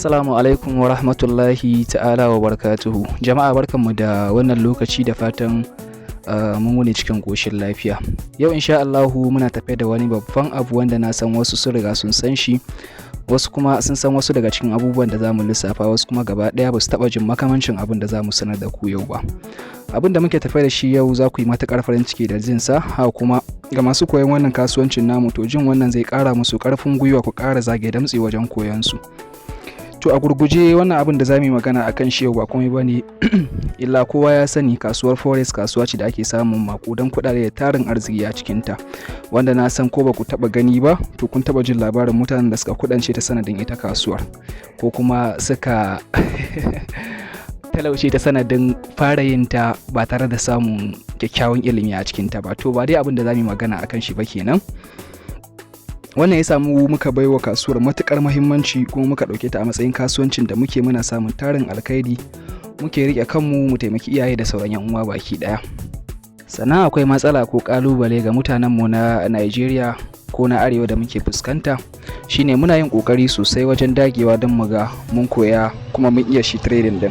Assalamu alaikum wa rahmatullahi ta'ala wa barakatuhu. Jama'a barkanmu da wannan lokaci da fatan mun wuni cikin ƙoshin lafiya. Yau insha Allahu muna tafe da wani babban abu wanda na san wasu sun riga sun san shi, wasu kuma sun san wasu daga cikin abubuwan da zamu lissafa, wasu kuma gaba ɗaya ba su taɓa jin makamancin abin da zamu sanar da ku yau ba. Abin da muke tafe da shi yau za ku yi matuƙar farin ciki da jin sa, ha kuma ga masu koyon wannan kasuwancin namu to jin wannan zai ƙara musu ƙarfin gwiwa ku ƙara zage damtse wajen koyon su. To a gurguje wannan abin da zamu yi magana akan shi yau ba komai bane illa kowa ya sani kasuwar forex kasuwa ce da ake samun maƙudan kuɗaɗe da tarin arziki a cikin ta, wanda na san ko ba ku taɓa gani ba to kun taɓa jin labarin mutanen da suka kudance ta sanadin ita kasuwar, ko kuma suka talauce ta sanadin fara yin ta ba tare da samun kyakkyawan ilimi a cikin ta ba. To ba dai abin da zamu yi magana akan shi ba kenan. Wannan ya samu muka baiwa kasuwar matukar muhimmanci kuma muka dauke ta a matsayin kasuwancin da muke muna samun tarin alkhairi, muke rike kanmu mu taimaki iyaye da sauran yan uwa baki daya. Sannan akwai matsala ko kalubale ga mutanen mu na Najeriya ko na arewa da muke fuskanta, shine muna yin kokari sosai wajen dagewa don mu ga mun koya kuma mun iya shi trading din.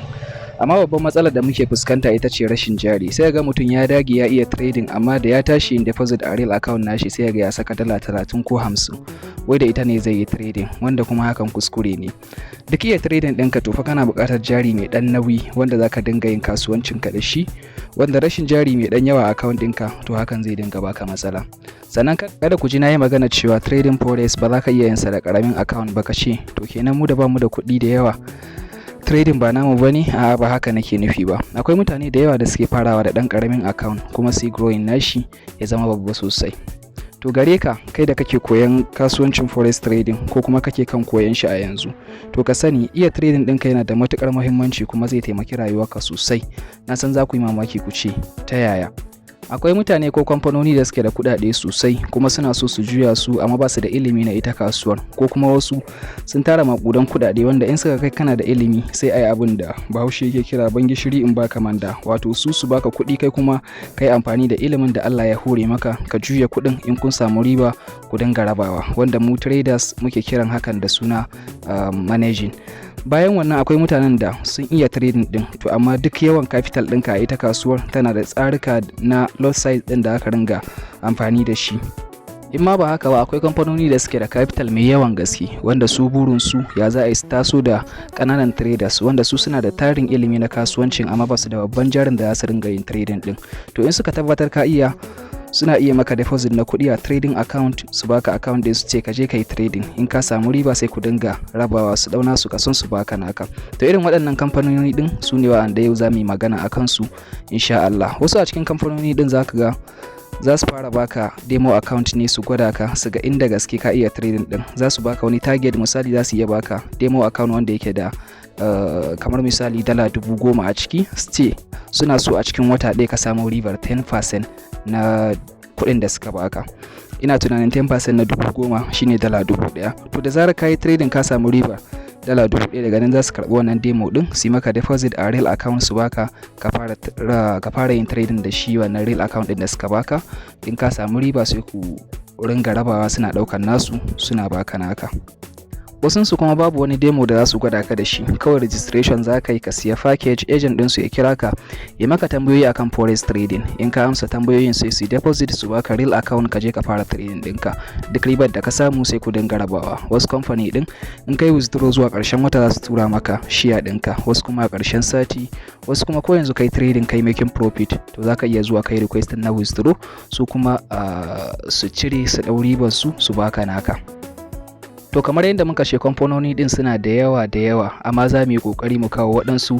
Amma babban matsalar da muke fuskanta ita ce rashin jari. Sai ga mutum ya dage ya iya trading amma da ya tashi yin deposit a real account nashi sai ga ya saka dala 30 ko 50 wai da ita ne zai yi trading, wanda kuma hakan kuskure ne. Duk iya trading ɗinka to fa kana buƙatar jari mai ɗan nauyi wanda zaka dinga yin kasuwancin ka da shi, wanda rashin jari mai ɗan yawa a account ɗinka to hakan zai dinga baka matsala. Sannan kada ku ji na yi magana cewa trading forex ba za ka iya yin sa da ƙaramin account ba ka ce to kenan mu da bamu da kuɗi da yawa trading ba namu bane. A'a, ba haka nake nufi ba. Akwai mutane da yawa da suke farawa da ɗan ƙaramin account kuma su growing nashi ya zama babba sosai. To gare ka kai da kake koyan kasuwancin forex trading ko kuma kake kan koyan shi a yanzu, to ka sani iya trading ɗinka yana da matuƙar muhimmanci kuma zai taimaki rayuwarka sosai. Na san za ku yi mamaki ku ce ta yaya. Akwai mutane ko kamfanoni da suke da kuɗaɗe sosai kuma suna so su juya su amma ba su da ilimi na ita kasuwar, ko kuma wasu sun tara maƙudan kuɗaɗe wanda in suka kai kana da ilimi sai ai abin da Bahaushe yake kira ban gishiri in baka manda, wato su baka kuɗi kai kuma kai amfani da ilimin da Allah ya hore maka ka juya kuɗin, in kun samu riba ku dinga rabawa, wanda mu traders muke kiran hakan da suna managing. Bayan wannan akwai mutanen da sun iya trading din to amma duk yawan capital ɗinka a ita kasuwar tana da tsarika na lot size ɗin da aka ringa amfani da shi. In ma ba haka ba akwai kamfanoni da suke da capital mai yawan gaske wanda su burin su ya za a yi taso da ƙananan traders wanda su suna da tarin ilimi na kasuwancin amma ba su da babban jarin da za su ringa yin trading din. To in suka tabbatar ka iya, suna iya maka deposit na kuɗi a trading account, su baka account din su ce ka je ka yi trading, in ka samu riba sai ku dinga rabawa, su dauna su kason su baka naka. To irin waɗannan kamfanoni din su ne wa'anda yau za mu yi magana a kansu insha Allah. Wasu a cikin kamfanoni din za ka ga za su fara baka demo account ne su gwada ka su ga inda gaske ka iya trading din. Za su baka wani target, misali za su iya baka demo account wanda yake da kamar misali dala 10,000 a ciki, su ce suna so a cikin wata ɗaya ka samu ribar 10% na kuɗin da suka baka. Ina tunanin 10% na 10,000 shine dala 1,000. To da zarar ka yi trading ka samu riba dala 1,000, daga nan za su karɓi wannan demo ɗin su yi maka deposit a real account su baka ka fara yin trading da shi wannan real account ɗin da suka baka. In ka samu riba sai ku ringa rabawa, suna ɗaukar nasu suna baka naka. Wasunsu kuma babu wani demo da za su gwada ka da shi, kawai registration za ka yi, ka siya package, agent ɗinsu ya kira ka ya maka tambayoyi akan forex trading. In ka amsa tambayoyin sai su deposit su baka real account ka je ka fara trading ɗinka. Duk ribar da ka samu sai ku dinga rabawa. Wasu company ɗin in kai withdraw zuwa ƙarshen wata za su tura maka share ɗinka, wasu kuma a ƙarshen sati, wasu kuma ko yanzu kai trading kai making profit to za ka iya zuwa kai request na withdraw, su kuma su cire su ɗau ribar su baka naka. To kamar yadda muka ce kamfanoni din suna da yawa amma za mu yi kokari mu kawo waɗansu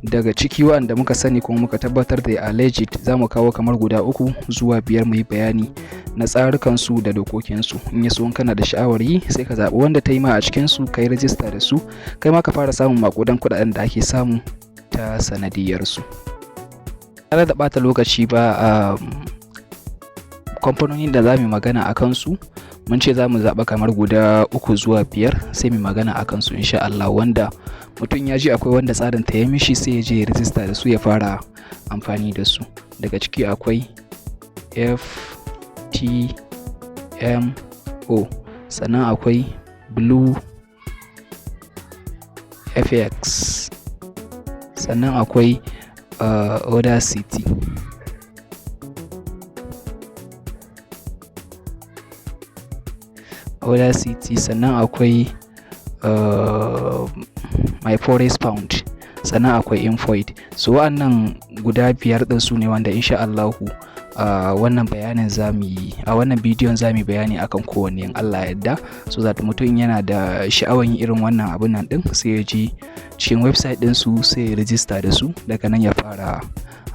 daga ciki wanda muka sani kuma muka tabbatar da a legit. Za mu kawo kamar guda 3 zuwa 5 mu yi bayani na tsarukansu da dokokinsu. In ya so in kana da sha'awar yi sai ka zaɓi wanda ta yi ma a cikinsu ka yi rajista da su, kai ma ka fara samun maƙudan kuɗaɗen da ake samu ta sanadiyarsu. Tare da ɓata lokaci ba, kamfanonin da za mu magana a kansu mun ce za mu zaɓa kamar guda 3 zuwa 5 sai mu magana a kansu insha Allah, wanda mutum ya ji akwai wanda tsarin ta ya mishi sai ya je ya rijista da su ya fara amfani da su. Daga ciki akwai FTMO, sannan akwai Blue FX, sannan akwai Audacity, sannan akwai my forex pound, sannan akwai infoid. So wa'annan guda 5 din su ne wanda insha Allahu wannan bayanin wannan bidiyon zamu bayani akan kowanne in Allah yadda, so that mutum yana da sha'awar yin irin wannan abun nan din sai ya je cikin website din su sai ya register da su, daga nan ya fara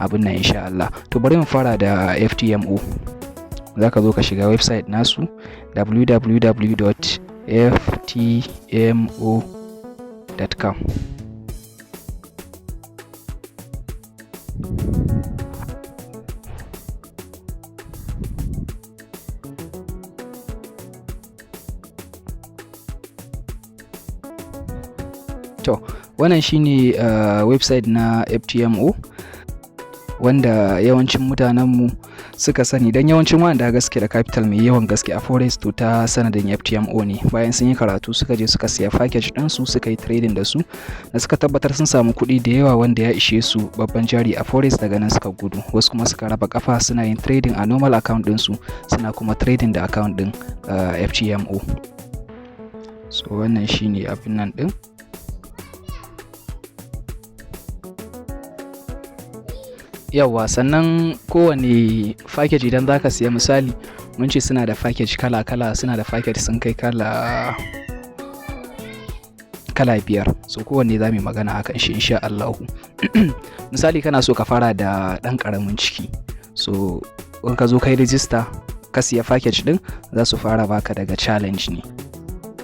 abun nan insha Allah. To bari mu fara da FTMO. Zaka zo ka shiga website nasu www.ftmo.com. To wannan shine website na FTMO wanda yawancin mutanenmu suka sani, dan yawancin wanda gaske da capital mai yawan gaske a forex to ta sanadin FTMO ne. Bayan sun yi karatu suka je suka siya package din su, suka yi trading da su, da suka tabbatar sun samu kuɗi da yawa wanda ya ishe su babban jari a forex, daga nan suka gudu. Wasu kuma suka raba kafa suna yin trading a normal account din su, suna kuma trading da account din FTMO. So wannan shine abin nan din. Yawwa, sannan kowane package idan zaka siya, misali mun ce suna da package kala-kala, suna da package sun kai kala 5. So kowanne za mu yi magana akan shi insha Allah. Misali kana so ka fara da ɗan ƙaramin ciki, so in ka zo kai register ka siya package din, za su fara baka daga challenge ne.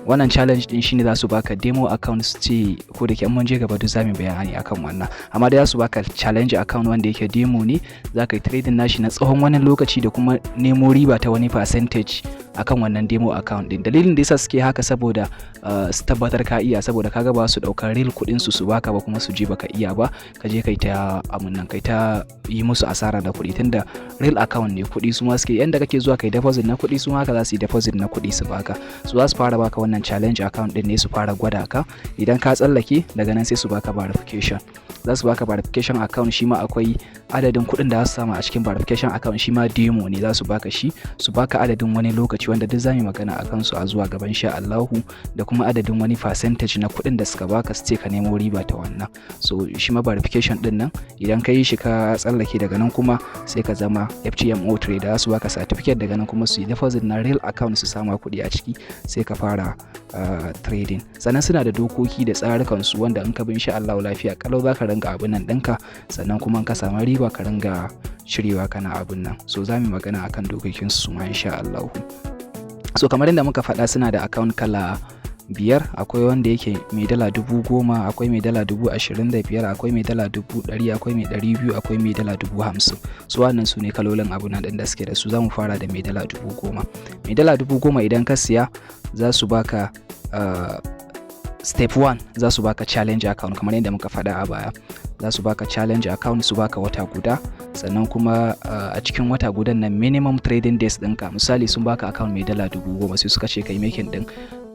Wannan challenge din shine za su baka demo account su ce, ko da ke mun je gaba duk zamu bayani akan wannan, amma dai za su baka challenge account wanda yake demo ne, za ka yi trading nashi na tsawon wani lokaci da kuma nemo riba ta wani percentage akan wannan demo account din. Dalilin da yasa suke haka saboda su tabbatar ka iya, saboda kaga ba su daukar real kudin su baka ba kuma su je baka iya ba, ka je kai ta amunnan kai ta yi musu asara da kuɗi, tunda real account ne, kuɗi su ma suke, yanda kake zuwa kai deposit na kuɗi su ma haka za su yi deposit na kuɗi su baka. So za su fara baka wannan challenge account din ne, su fara gwada ka, idan ka tsallake daga nan sai su baka verification. Za su baka verification account, shi ma akwai adadin kuɗin da za su samu a cikin verification account, shi ma demo ne, za su baka shi, su baka adadin wani lokaci wanda duk zamu magana akan su a zuwa gaban sha Allahu, da kuma adadin wani percentage na kuɗin da suka baka su ce ka nemo riba ta wannan. So shi ma verification din nan idan ka yi shi ka tsallake, daga nan kuma sai ka zama FTMO trader, za su baka certificate, daga nan kuma su yi deposit na real account su sama kuɗi a ciki, sai ka fara trading. Sannan suna da dokoki da tsarukan su wanda in ka bi insha Allah lafiya kalau za ka ringa abin nan ɗinka, sannan kuma in ka samu riba ka ringa shirewa kana abin nan. So za mu magana akan dokokin su ma insha Allah. So kamar yadda muka faɗa, suna da account kala 5. Akwai wanda yake mai dala 10,000, akwai mai dala 25,000, akwai mai dala 100,000, akwai mai 200, akwai mai dala 50,000. So wannan su ne kalolin abun nan da suke da su. Za mu fara da mai dala 10,000. Mai dala 10,000 idan ka siya, za su baka step 1, za su baka challenge account kamar yadda muka faɗa a baya. Za su baka challenge account, su baka wata guda, sannan kuma a cikin wata gudan nan minimum trading days ɗinka, misali sun baka account mai dala 10,000 sai suka ce kai making din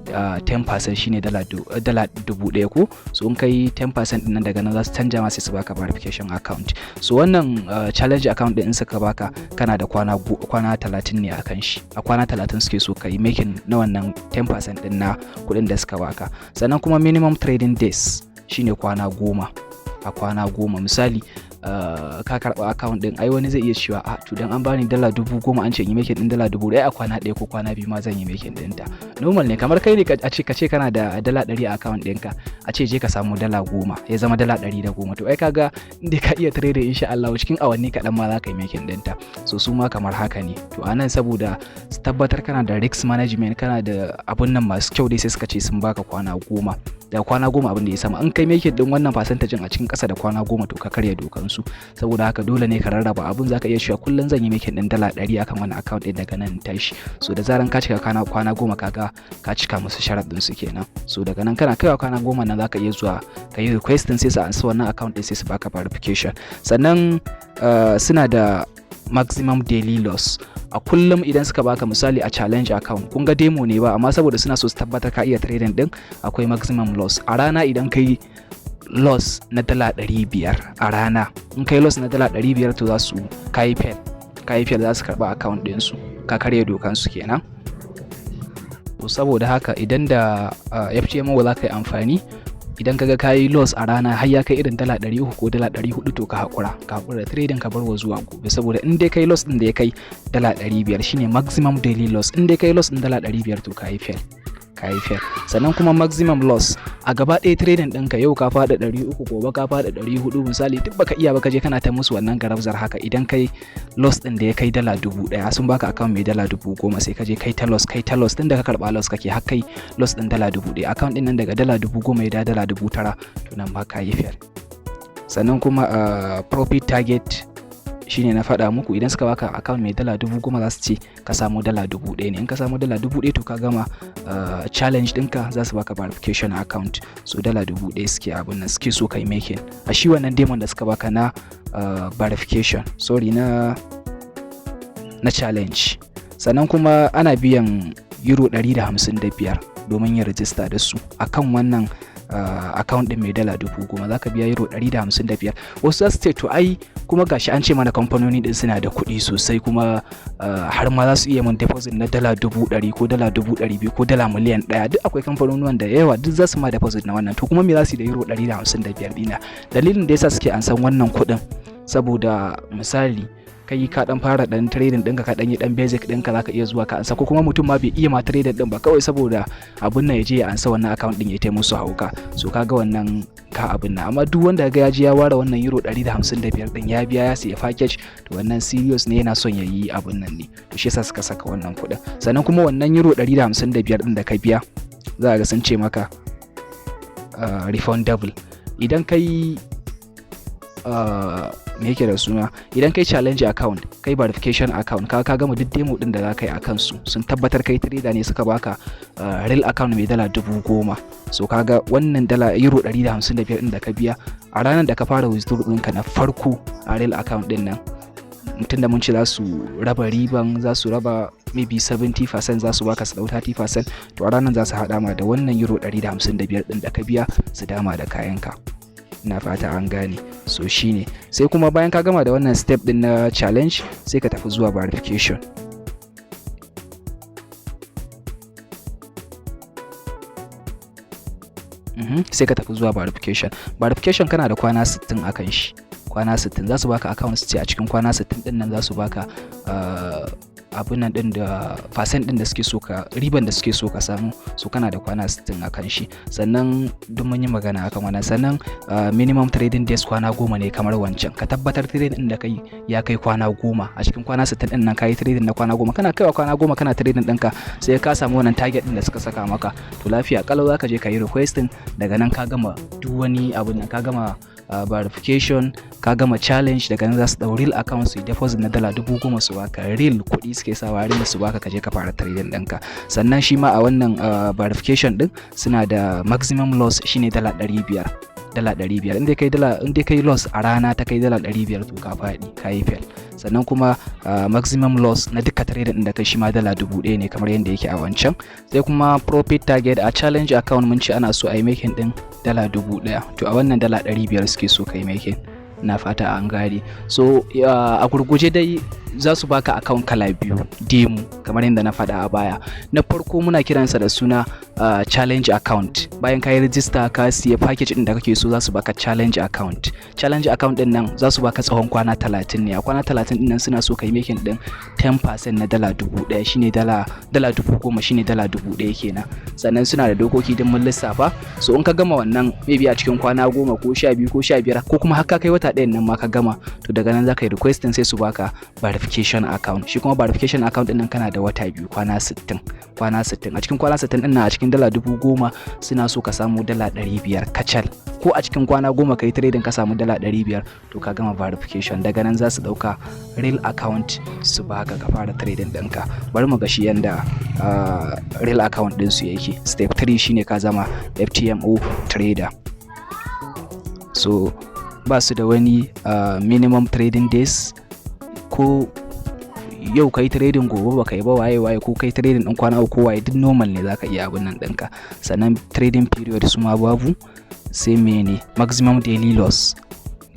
10% shine dala 1,000 ko, so in kai 10% din nan daga nan za su canja ma sai su baka verification account. So wannan challenge account din in suka baka, kana da kwana 30 ne akan shi. A kwana 30 suke so kai making na wannan 10% din na kuɗin da suka baka. Sannan kuma minimum trading days shine kwana 10. A kwana 10 misali ka karɓa account din, ai wani zai iya cewa to dan an bani dala 10,000 an ce yi making din dala 1,000 a kwana 1 ko kwana 2 ma zan yi making din ta. Normal ne, kamar kai ne a ce kana da dala 100 a account ɗinka, a ce je ka samu dala 10 ya zama dala 110, to ai kaga inda ka iya trade insha Allah cikin awanni kaɗan ma za ka yi making din ta. So su ma kamar haka ne. To anan saboda su tabbatar kana da risk management, kana da abun nan masu kyau dai sai suka ce sun baka kwana 10. Da kwana 10 abin da ya sama, in kai making din wannan percentage a cikin ƙasa da kwana 10 to ka karya dokan su. Saboda haka dole ne ka rarraba abun. Zaka iya cewa kullun zan yi making din dala 100 akan wannan account din daga nan tashi. So da zaran ka cika kwana 10 kaga ka cika musu sharadin su kenan. So daga nan kana kaiwa kwana 10 nan zaka iya zuwa ka yi request din sai su ansa wannan account din sai su baka verification. Sannan suna da maximum daily loss. a kullum idan suka baka misali a challenge account, kun ga demo ne ba, amma saboda suna so su tabbatar ka iya trading din, akwai maximum loss a rana. Idan kai loss na $500 a rana, in kai loss na $500 to za su kai fail za su karba account din su, ka karya dokan su kenan. To saboda haka idan da FTMO za ka yi amfani, idan kaga kayi loss a rana har ya kai irin $300 ko $400 to ka hakura da trading ka bar wa zuwa gobe, saboda in dai kai loss din da ya kai $500 shine maximum daily loss. In dai kai loss din $500 to kayi fail. Sannan kuma maximum loss a gaba ɗaya trading ɗinka, yau ka faɗa 300, gobe ka faɗa 400 misali, duk baka iya ba ka je kana ta musu wannan garabzar haka. Idan kai loss ɗin da ya kai $1,000, sun baka account mai $10,000, sai ka je kai ta loss tun da ka karɓa loss kake har kai loss ɗin $1,000, account ɗin nan daga $10,000 ya da $9,000 to nan ma ka yi fail. Sannan kuma profit target shine na faɗa muku, idan suka baka account mai $10,000 za su ce ka samu $1,000 ne. In ka samu $1,000 to ka gama challenge ɗinka, za su baka verification account. So $1,000 suke abin nan suke so kai making a shi wannan demon da suka baka na verification, na challenge. Sannan kuma ana biyan euro 155 domin yin register da su akan wannan account din mai $10,000, za ka biya euro 155. Wasu za su ce to ai kuma gashi an ce mana kamfanoni din suna da kuɗi sosai, kuma har ma za su iya mun deposit na $100,000 ko $200,000 ko $1,000,000. Duk akwai kamfanonuwan da yawa duk za su ma deposit na wannan. To kuma me za su yi da euro 155 dina? Dalilin da yasa suke ansan wannan kuɗin, saboda misali kai ka dan fara dan trading ɗinka, ka dan yi dan basic ɗinka, zaka iya zuwa ka ansa, ko kuma mutum ma bai iya ma trading din ba, kawai saboda abun nan ya je ya ansa wannan account din ya tai musu hauka. So kaga wannan ka abun nan. Amma duk wanda ga ya je ya ware wannan euro 155 din, ya biya ya siya package, to wannan serious ne, yana son ya yi abun nan ne, to shi yasa suka saka wannan kuɗin. Sannan kuma wannan euro 155 din da ka biya, za ga sun ce maka refundable. Idan kai me yake da suna, idan kai challenge account, kai verification account, ka gama duk demo din da za ka yi a kansu, sun tabbatar kai trader ne, suka baka real account mai $10,000. So kaga wannan euro 155 din da ka biya a ranar da ka fara withdraw ɗinka na farko a real account din nan, mutum da mun ce za su raba riban, za su raba maybe 70%, za su baka su dau 30%, to a ranar za su haɗa ma da wannan euro 155 din da ka biya su dama da kayanka. Na fata an gane. So shine, sai kuma bayan ka gama da wannan step din na challenge, sai ka tafi zuwa verification. Sai ka tafi zuwa verification kana da kwana 60 akan shi. Kwana 60 za su baka account, su ce a cikin kwana 60 din nan za su baka abun nan din da percent din da suke so ka, riban da suke so ka samu. So kana da kwana 60 akan shi. Sannan duk mun yi magana akan wannan. Sannan minimum trading days kwana 10 ne kamar wancan. Ka tabbatar trading din da kai ya kai kwana 10. A cikin kwana 60 din nan kai trading na kwana 10. Kana kaiwa kwana 10 kana trading ɗinka, sai ka samu wannan target din da suka saka maka, to lafiya kalau zaka je ka yi requesting. Daga nan ka gama duk wani abun nan, ka gama verification, ka gama challenge. Daga nan za su dau real account su deposit na $10,000 su baka real kuɗi, suke sawa real su baka, kaje ka fara trading ɗinka. Sannan shi ma a wannan verification din suna da maximum loss shine $500. In dai kai loss a rana ta kai $500 to ka faɗi, ka yi fail. Sannan kuma maximum loss na duka trading din da kai shi ma $1,000 ne kamar yadda yake a wancan. Sai kuma profit target a challenge account mun ce ana so a yi making din $1,000, to a wannan $500 suke so ka yi making. Na fata an gane. So a gurguje dai za su baka account kala biyu demo, kamar yadda na faɗa a baya. Na farko muna kiransa da suna challenge account. Bayan ka yi register ka siya package din da kake so, za su baka challenge account. Challenge account din nan za su baka tsawon kwana 30 ne. A kwana 30 din nan suna so ka yi making din 10% na $1,000, shine $10,000 shine $1,000 kenan. Sannan suna da dokoki din mun lissafa. So in ka gama wannan maybe a cikin kwana 10 ko 12 ko 15 ko kuma har ka kai wata ɗayan nan ma ka gama, to daga nan za ka yi requesting, sai su baka verification account. Shi kuma verification account din nan kana da wata biyu, kwana 60. A cikin kwana 60 din nan a cikin $10,000 suna so ka samu $500 kacal. Ko a cikin kwana 10 kai trading ka samu $500, to ka gama verification. Daga nan za su dauka real account su baka ka fara trading ɗinka. Bari mu ga shi yanda real account din su yake. Step 3 shine ka zama FTMO trader. So ba su da wani minimum trading days ko yau kai trading gobe ba kai ba waye ko kai trading din kwana uku waye duk normal ne zaka iya abin nan ɗinka. Sannan trading period su ma babu. Sai mene maximum daily loss,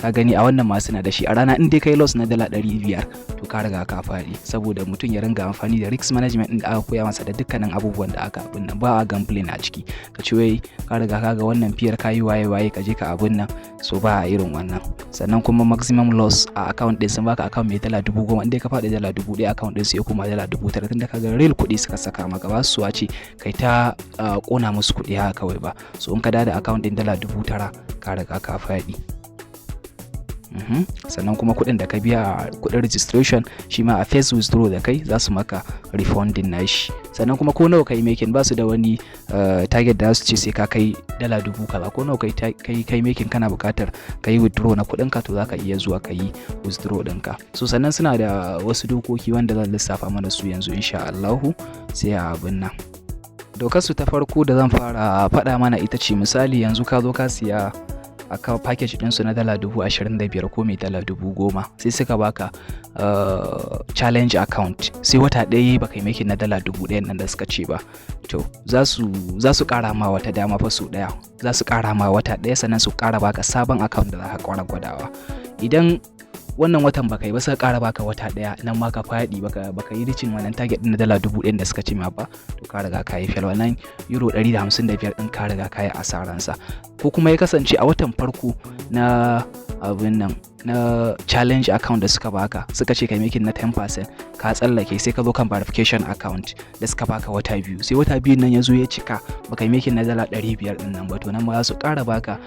ka gani a wannan ma suna da shi. A rana in dai kai loss na dala 500 to ka riga ka faɗi, saboda mutum ya ringa amfani da risk management din da aka koya masa da dukkanin abubuwan da aka abin nan. Ba a gambling a ciki ka ce wai ka riga ka ga wannan fiyar kayi waye ka je ka abin nan, so ba a irin wannan. Sannan kuma maximum loss a account din sun baka account mai dala 10,000, in dai ka faɗi dala 1,000 account din sai ya koma dala 9,000, tunda ka ga real kuɗi suka saka maka, ba su wace kai ta kona musu kuɗi haka kawai ba. So in ka da account din dala 9,000 ka riga ka faɗi. Sannan kuma kuɗin da ka biya kuɗin registration shi ma a first withdraw da kai za su maka refunding nashi. Sannan kuma ko nawa kai making ba su da wani target da su ce sai ka kai dala 10,000 kaza, ko nawa kai making kana buƙatar ka yi withdraw na kuɗin ka to za ka iya zuwa ka yi withdraw ɗinka. So sannan suna da wasu dokoki wanda zan lissafa mana su yanzu insha Allahu sai a abin nan. Dokar su ta farko da zan fara faɗa mana ita ce, misali yanzu ka zo ka siya aka package ɗinsu na dala 25,000 ko mai dala 10,000 sai suka baka challenge account, sai wata ɗaya baka yi making na dala 1,000 nan da suka ce ba, to za su ƙara ma wata dama fa su ɗaya, za su ƙara ma wata ɗaya sannan su ƙara baka sabon account da za ka ƙara gwadawa. Idan wannan watan baka yi ba suka ƙara baka wata ɗaya nan ma ka faɗi baka yi reaching wannan target ɗin na dala 1,000 da suka ce ma ba, to ka riga ka yi fail, wannan euro 155 ɗin ka riga ka yi asaransa. Ko kuma ya kasance a watan farko na abin nan na challenge account da suka baka suka ce kai making na 10%, ka tsallake sai ka zo kan verification account da suka baka wata biyu, sai wata biyun nan ya zo ya cika baka yi making na dala 500 ɗin nan ba, to nan ma za su ƙara baka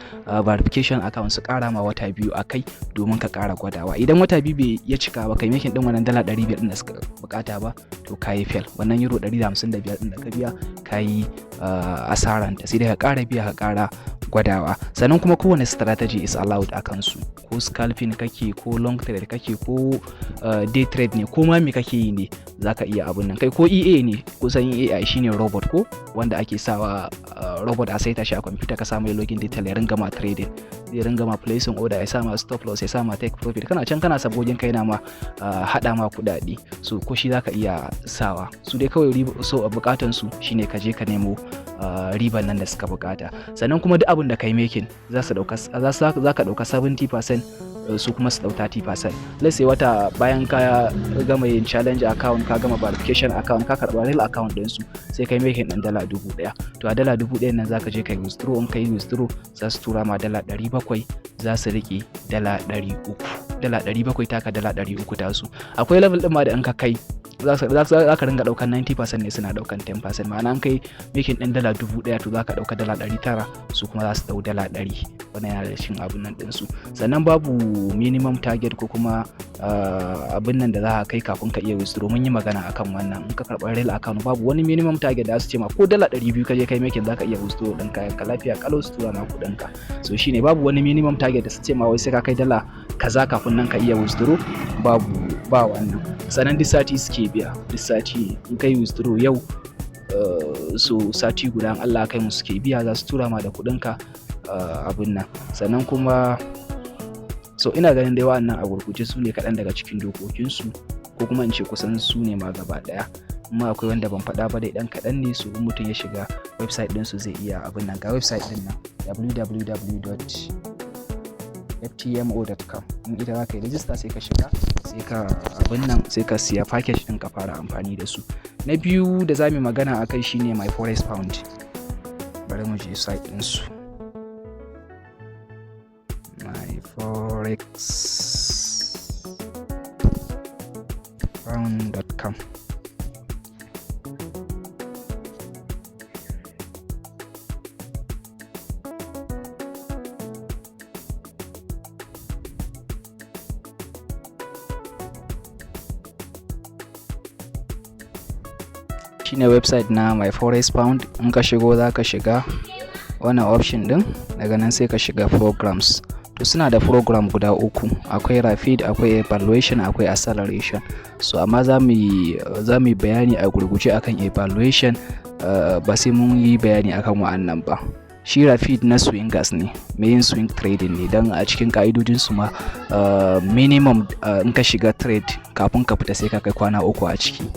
verification account su ƙara ma wata biyu a kai domin ka ƙara gwadawa. Idan wata biyu bai ya cika ba kai making ɗin wannan dala 500 ɗin da suka bukata ba, to ka yi fail, wannan euro 155 ɗin da ka biya ka yi asaranta, sai dai ka ƙara biya ka ƙara gwadawa. Sannan kuma kowane strategy is allowed a kansu, ko scalping kake ko long trade kake ko day trade ne ko ma me kake yi ne zaka iya abun nan. Kai ko EA ne, kusan EA shine robot ko wanda ake sawa robot a saita shi a computer, ka sa mai login detail ya ringa ma trading, ya ringa ma placing order, ya sa ma stop loss, ya sa ma take profit, kana can kana sabogin kai na ma hada ma kudade, so ko shi zaka iya sawa. Su dai kawai so bukatan su shine ka je ka nemo riban nan da suka bukata. Sannan kuma duk abin da kai making za ka dauka 70%, su kuma su dau 30%. Let's say wata bayan ka gama yin challenge account, ka gama verification account, ka karba real account din su, sai kai making din dala 1,000, to a dala 1,000 nan zaka je kai withdraw, in kai withdraw za su tura ma dala 700, za su rike dala 300, dala 700 taka dala 300 tasu. Akwai level din ma da in ka kai za ka ringa daukan 90% ne, suna daukan 10%, ma'ana an kai making din dala 1,000 to za ka dauka dala 900, su kuma za su dau dala 100. Wannan yana da shin abun nan din su. Sannan babu minimum target ko kuma abin nan da za ka kai kafin ka iya withdraw, mun yi magana akan wannan. In ka karɓa real account babu wani minimum target da su ce ma ko dala 200 ka je kai making za ka iya withdraw din kayan ka lafiya kalau su tura ma kuɗin ka. So shine babu wani minimum target da su ce ma wai sai ka kai dala kaza kafin nan ka iya withdraw, ba wannan. Sannan duk sati suke biya, duk sati in kai withdraw yau so sati guda Allah kai mu suke biya, za su tura ma da kuɗinka abin nan. Sannan kuma so ina ganin dai wa'annan a gurguje su ne kaɗan daga cikin dokokinsu, ko kuma in ce kusan su ne ma gaba ɗaya, amma akwai wanda ban faɗa ba dai ɗan kaɗan ne. su mutum ya shiga website ɗinsu zai iya abin nan. Ga website ɗin nan www.ftmo.com, in ita za ka yi register sai ka shiga, sai ka abin nan, sai ka siya package ɗin ka fara amfani da su. Na biyu da za mu magana a kai shine my forex pound. Bari mu je site ɗinsu, forexpound.com. Shine website na my forex pound. In ka shigo za ka shiga wannan option din, daga nan sai ka shiga programs. To suna da program guda uku, akwai rapid, akwai evaluation, akwai acceleration. So amma za mu yi bayani a gurguje akan evaluation, ba sai mun yi bayani akan wa'annan ba. shi Rapid na swingers ne, mai yin swing trading ne, don a cikin ka'idojinsu ma minimum in ka shiga trade kafin ka fita sai ka kai kwana 3 a ciki.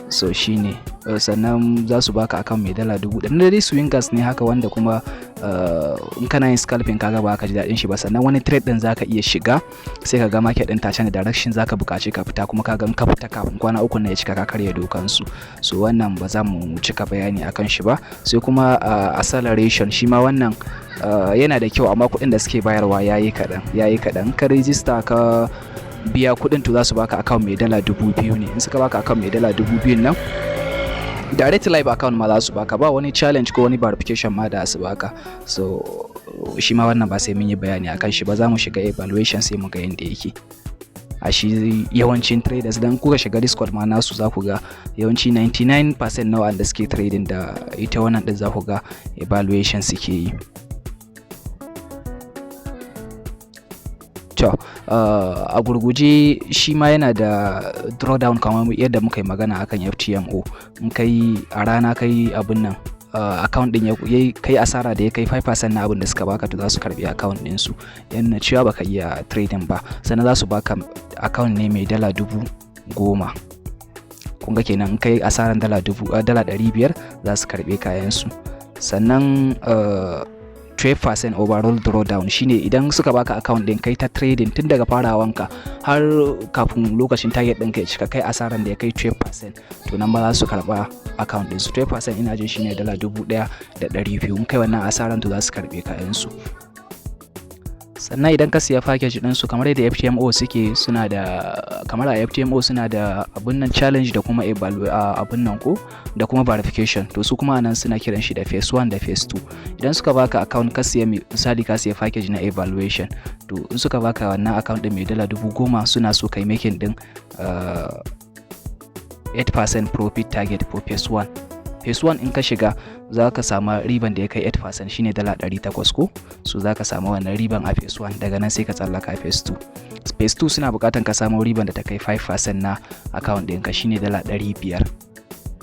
So shine sannan za su baka akan mai dala 1000 da dai swingers ne haka, wanda kuma in kana yin scalping kaga ba ka ji daɗin shi ba. Sannan wani trade din zaka iya shiga sai ka ga market din ta canza direction, zaka buƙaci ka fita kuma kaga in ka fita kafin kwana 3 ne ya cika ka karya dokan su. So wannan ba za mu cika bayani akan shi ba. Sai kuma acceleration, shi ma wannan yana da kyau amma kuɗin da suke bayarwa yayi kaɗan. Ka register ka biya kuɗin to za su baka account mai dala 2000 ne. In suka baka account mai dala 2000 nan, direct live account ma za su baka, ba wani challenge ko wani verification ma da su baka. So shi ma wannan ba sai mun yi bayani akan shi ba, za mu shiga evaluation sai mu ga yanda yake. A shi yawancin traders dan kuka shiga Discord ma nasu za ku ga yawanci 99% na wanda suke trading da ita wannan din za ku ga evaluation suke yi. To a gurguje shi ma yana da drawdown kamar yadda muka yi magana akan FTMO. In kai a rana kai abin nan account din ya kai asara da ya kai 5% na abin da suka baka, to za su karbi account din su, yana cewa baka iya trading ba. Sannan za su baka account ne mai dala 10,000. Kun ga kenan in kai asaran dala 500 za su karbe kayan su. Sannan 12% overall drawdown shine idan suka baka account din kai ta trading tun daga farawanka har kafin lokacin target ɗinka ya cika, kai asaran da ya kai 12%, to nan ba za su karba account din su. 12% ina jin shine dala 1,200. In kai wannan asaran to za su karbe kayan su. Sannan idan ka siya package din su kamar yadda FTMO suke, suna da kamar a FTMO suna da abun nan challenge da kuma abun nan ko da kuma verification, to su kuma anan suna kiran shi da phase 1 da phase 2. Idan suka baka account ka siya misali ka siya package na evaluation, to in suka baka wannan account din mai dala 10,000 suna so kai making din 8% profit target for phase 1. Phase 1 in ka shiga za ka samu riban da ya kai 8% shine dala 800 ko, so za ka samu wannan riban a phase 1. Daga nan sai ka tsallaka phase 2. Phase 2 suna bukatan ka samu riban da ta kai 5% na account ɗinka shine dala 500.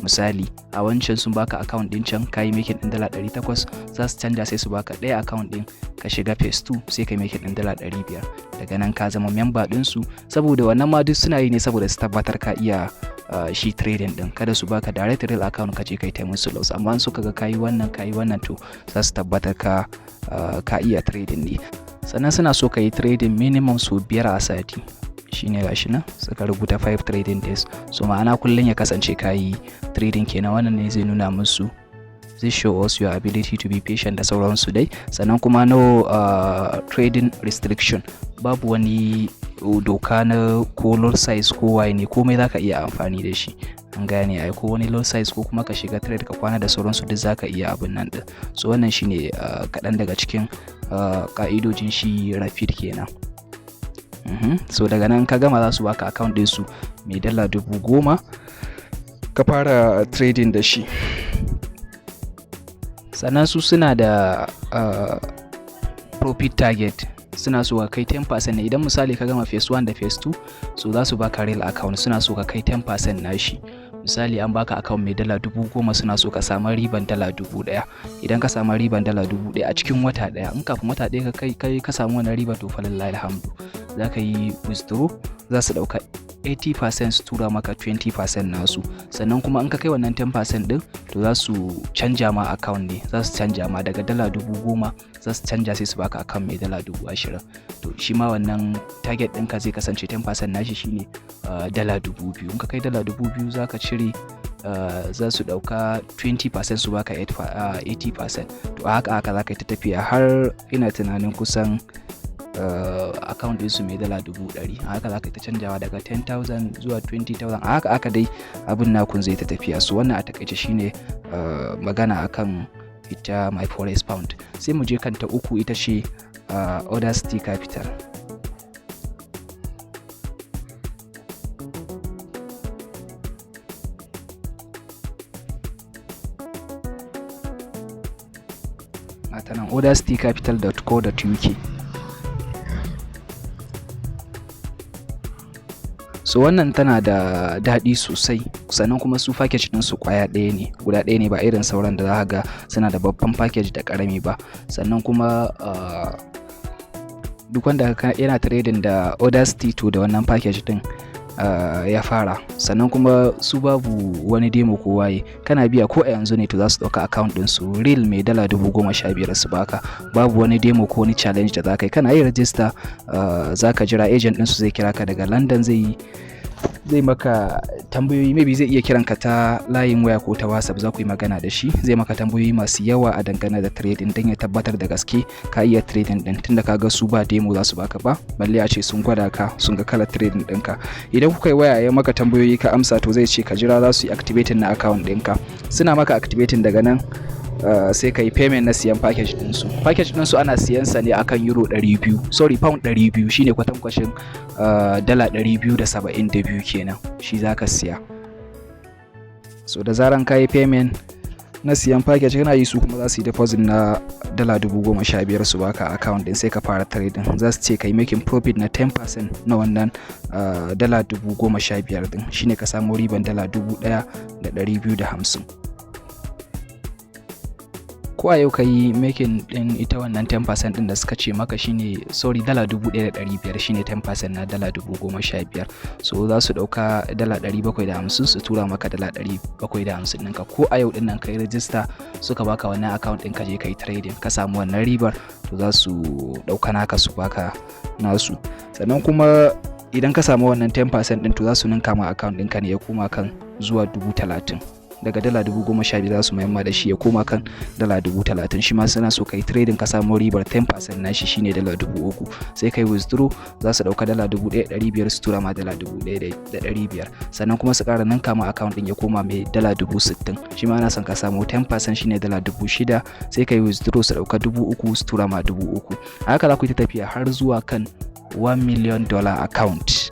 Misali a wancan sun baka account din can kai making din dala 800, za su canja sai su baka ɗaya account din ka shiga phase 2 sai kai making din dala 500. Daga nan ka zama member din su, saboda wannan ma duk suna yi ne saboda su tabbatar ka iya shi trading din, kada su baka direct real account ka je kai ta musu loss. Amma an suka ga kayi wannan to za su tabbatar ka iya trading ne. Sannan suna so ka yi trading minimum so 5 a sati, shine gashi nan suka rubuta 5 trading days. So ma'ana kullun ya kasance ka yi trading kenan. Wannan ne zai nuna musu, zai show us your ability to be patient da sauransu dai. Sannan kuma no trading restriction, babu wani doka na ko lot size ko waye ne, komai zaka iya amfani da shi. An gane ai, ko wani lot size ko kuma ka shiga trade ka kwana da sauransu duk zaka iya abin nan din. So wannan shine kaɗan daga cikin ka'idojin shi Rapid kenan. So daga nan ka gama za su baka account din su mai dala 10,000 ka fara trading da shi. Sannan su suna da profit target, suna so ka kai 10% ne. Idan misali ka gama phase 1 da phase 2, so za su baka real account, suna so ka kai 10% nashi. Misali an baka account mai dala 10,000, suna so ka samu riban dala 1,000. Idan ka samu riban dala 1,000 a cikin wata daya, in kafin wata daya ka samu wannan riba to falillahi alhamdu, za ka yi withdraw, za su dauka 80% su tura maka 20% nasu. Sannan kuma in ka kai wannan 10% din, to za su canja ma account ne, za su canja ma daga dala 10,000 za su canja sai su baka account mai dala 20,000. To shi ma wannan target ɗinka zai kasance 10% nashi shine dala 2,000. In ka kai dala 2,000 za ka cire za su dauka 20% su baka 80%. To haka za ka yi ta tafiya har ina tunanin kusan account ɗinsu mai dala 100,000. Haka za ka ta canjawa daga 10,000 zuwa 20,000. Haka dai abin nakun zai ta tafiya. So wannan a takaice shine magana akan ita my forex pound. Sai mu je kanta uku, ita ce Audacity Capital. Matanan audacitycapital.co.uk. So wannan tana da daɗi sosai, sannan kuma su package ɗin su guda ɗaya ne ba irin sauran da za ga suna da babban package da ƙarami ba. Sannan kuma duk wanda yana trading da Audacity to da wannan package ɗin ya fara. Sannan kuma su babu wani demo ko waye, kana biya ko a yanzu ne to za su ɗauka account ɗin su real mai $15,000 su baka, babu wani demo ko wani challenge da za ka yi. Kana yin register za ka jira agent ɗinsu zai kira ka daga London, zai maka tambayoyi, maybe zai iya kiran ka ta layin waya ko ta WhatsApp, za ku yi magana da shi, zai maka tambayoyi masu yawa a dangane da trading don ya tabbatar da gaske ka iya trading din, tunda ka ga su ba demo za su baka ba, balle a ce sun gwada ka sun ga kalar trading ɗinka. Idan kuka yi waya ya maka tambayoyi ka amsa, to zai ce ka jira za su yi activating na account ɗinka. Suna maka activating daga nan sai ka yi payment na siyan package ɗinsu. Package ɗinsu ana siyan sa ne akan pound 200 shine kwatankwashin dala 272 kenan, shi za ka siya. So da zaran ka yi payment na siyan package kana yi, su kuma za su yi deposit na $15,000 su baka account din, sai ka fara trading. Za su ce ka yi making profit na 10% na wannan $15,000 din, shine ka samu riban $1,250. Ko a yau ka yi making din ita wannan 10% din da suka ce maka shine $1,500 shine 10% na $15,000. So za su dauka $750 su tura maka $750 ɗinka. Ko a yau din nan kai register suka baka wannan account din, ka je kai trading ka samu wannan ribar, to za su dauka naka su baka nasu. Sannan kuma idan ka samu wannan 10% din, to za su ninka ma account ɗinka ne ya koma kan zuwa $30,000. daga $15,000 za su mayamma da shi ya koma kan $30,000. Shi ma suna so kai trading ka samu ribar 10% na shi shine $3,000. Sai kai withdraw za su dauka $1,500 su tura ma $1,500. Sannan kuma su ƙara ninka ma account din ya koma mai $60,000. Shi ma ana son ka samu 10% shine $6,000. Sai kai withdraw su dauka $3,000 su tura ma $3,000. Haka za ku yi tafiya har zuwa kan $1 million account.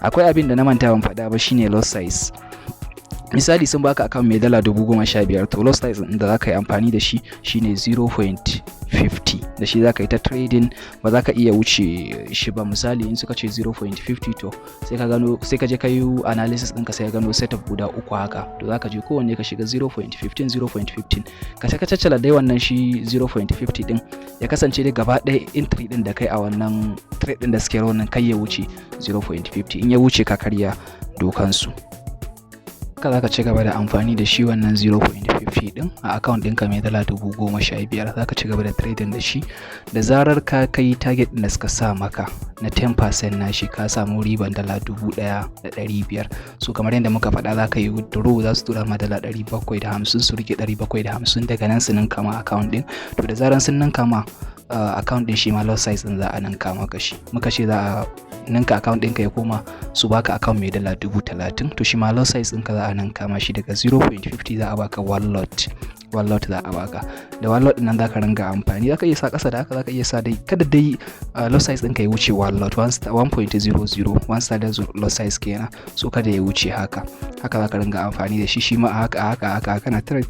Akwai abin da na manta ban faɗa ba, shine lot size. Misali sun baka account mai $15,000, to lot size din da zaka yi amfani da shi shine 0.50. da shi zaka yi ta trading, ba za ka iya wuce shi ba. Misali in suka ce 0.50, to sai ka je ka yi analysis ɗinka, sai ka gano setup guda uku haka, to zaka je kowanne ka shiga 0.15 ka caccala dai wannan shi 0.50 din ya kasance dai gaba ɗaya entry din da kai a wannan trade din da suke rawan kai ya wuce 0.50. in ya wuce ka karya dokansu. Za ka ci gaba da amfani da shi wannan 0.50 din a account ɗinka mai $15,000. za ka ci gaba da trading da shi. Da zarar ka kai target ɗin da suka sa maka na 10% na shi, ka samu riban $1,500. So kamar yadda muka faɗa, za ka yi withdraw, za su tura ma $750 su rike $750, daga nan su ninka ma account ɗin. To da zarar sun ninka ma account ɗin, shi ma lot size ɗin za a ninka maka shi. Muka ce za a ninka account ɗinka ya koma su baka account mai $30,000, to shi ma lot size ɗinka za a ninka ma shi daga 0.50 za a baka one lot za a baka. Da one lot nan za ka ringa amfani, za ka iya sa ƙasa da haka, za ka iya sa dai kada dai lot size ɗinka ya wuce one lot 1.00 one standard lot size kenan, so kada ya wuce haka za ka ringa amfani da shi. Shi ma haka kana ta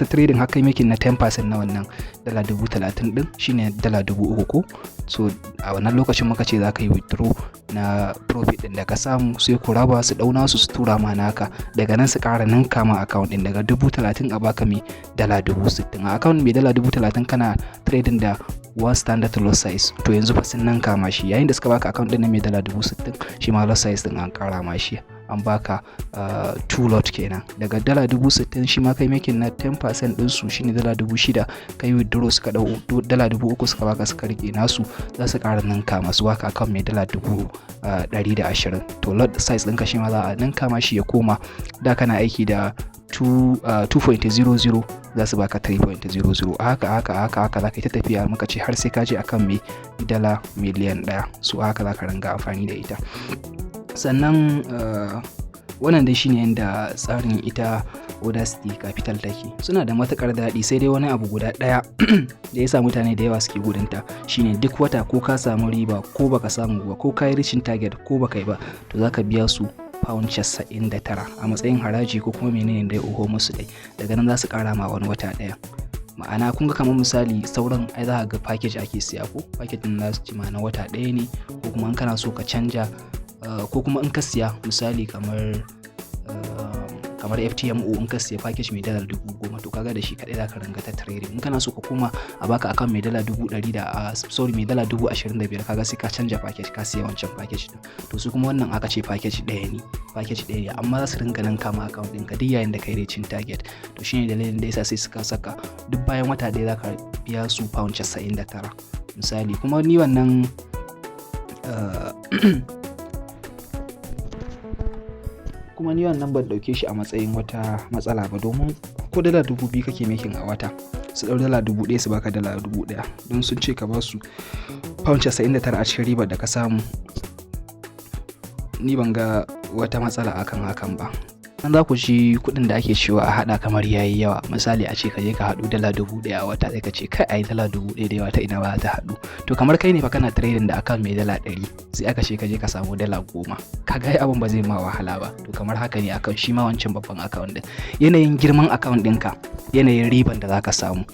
trading haka yi making na 10% na wannan $30,000 din shine $3,000 ko. So a wannan lokacin muka ce za ka yi withdraw na profit din da ka samu, sai ku raba su dauna su tura ma naka, daga nan su ƙara ninka ma account din daga $30,000 a baka mai $60,000. A account mai $30,000 kana trading da one standard lot size, to yanzu fa sun ninka ma shi. Yayin da suka baka account din mai $60,000, shi ma lot size din an ƙara ma shi, an baka 2 lot kenan. Daga $60,000 shi ma kai making na 10% din su shine $6,000. kai withdraw suka dau $3,000 suka baka, suka rike nasu, za su ƙara ninka masu baka account mai $120,000. To lot size ɗinka shi ma za a ninka ma shi ya koma, da kana aiki da 2.00 za su baka 3.00. haka za ka yi ta tafiya. Muka ce har sai ka je akan mai $1,000,000. So haka za ka ringa amfani da ita. Sannan wannan dai shine yadda tsarin ita Audacity Capital take. Suna da matukar daɗi, sai dai wani abu guda ɗaya da yasa mutane da yawa suke gudunta shine duk wata ko ka samu riba ko baka samu ba, ko ka yi reaching target ko baka yi ba, to zaka biya su pound 99 a matsayin haraji ko kuma menene da ya oho musu dai. Daga nan za su kara ma wani wata ɗaya. Ma'ana kun ga kamar misali sauran ai za ka ga package ake siya ko package din za su ci ma na wata ɗaya ne, ko kuma in kana so ka canja ko kuma in ka siya misali kamar FTMO in ka siya package mai dala 10,000 to kaga da shi kadai zaka ringa ta trading. In kana so ka koma a baka akan mai dala 100 da mai dala 25,000 kaga sai ka canja package ka siya wancan package din. To su kuma wannan aka ce package ɗaya ne amma za su ringa nan kama account ɗinka duk yayin da kai reaching target. To shine dalilin da yasa sai suka saka duk bayan wata ɗaya zaka biya su pound 99 misali. Kuma ni wannan ban dauke shi a matsayin wata matsala ba, domin ko dala 2,000 kake making a wata su dau dala 1,000 su baka dala 1,000 don sun ce ka ba su pound 99 a cikin ribar da ka samu. Ni ban ga wata matsala akan hakan ba. An za ku ji kuɗin da ake cewa a haɗa kamar yayi yawa. Misali a ce ka je ka haɗu dala 1,000 a wata sai ka ce kai ai dala 1,000 da yawa ta ina ba ta haɗu. To kamar kai ne fa kana trading da account mai dala 100 sai aka ce ka je ka samu dala 10. Kaga ai abun ba zai ma wahala ba. To kamar haka ne akan shi ma wancan babban account din. Yanayin girman account ɗinka, yanayin riban da zaka samu.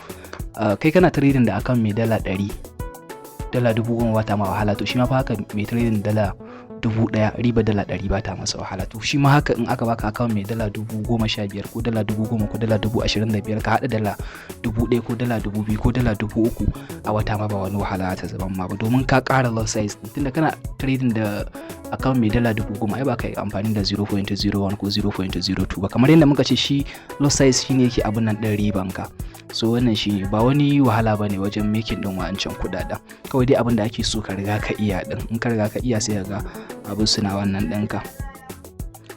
Kai kana trading da account mai dala 100, dala 10,000 ba ta ma wahala. To shi ma fa haka mai trading dala 1,000 riba dala 100 ba ta masa wahala. To shi ma haka in aka baka account mai dala 15,000 ko dala 10,000 ko dala 25,000 ka haɗa dala 1,000 ko dala 2,000 ko dala 3,000 a wata ma ba wani wahala ta zaman ma ba, domin ka ƙara lot size tunda kana trading da account mai dala 10,000 ai ba ka yi amfani da 0.01 ko 0.02 ba. Kamar yadda muka ce shi lot size shine yake abun nan ɗin riban ka. So wannan shi ba wani wahala ba ne wajen making ɗin wancan kuɗaɗen. Kawai dai abin da ake so ka riga ka iya ɗin. In ka riga ka iya sai ka ga abin suna wannan ɗinka.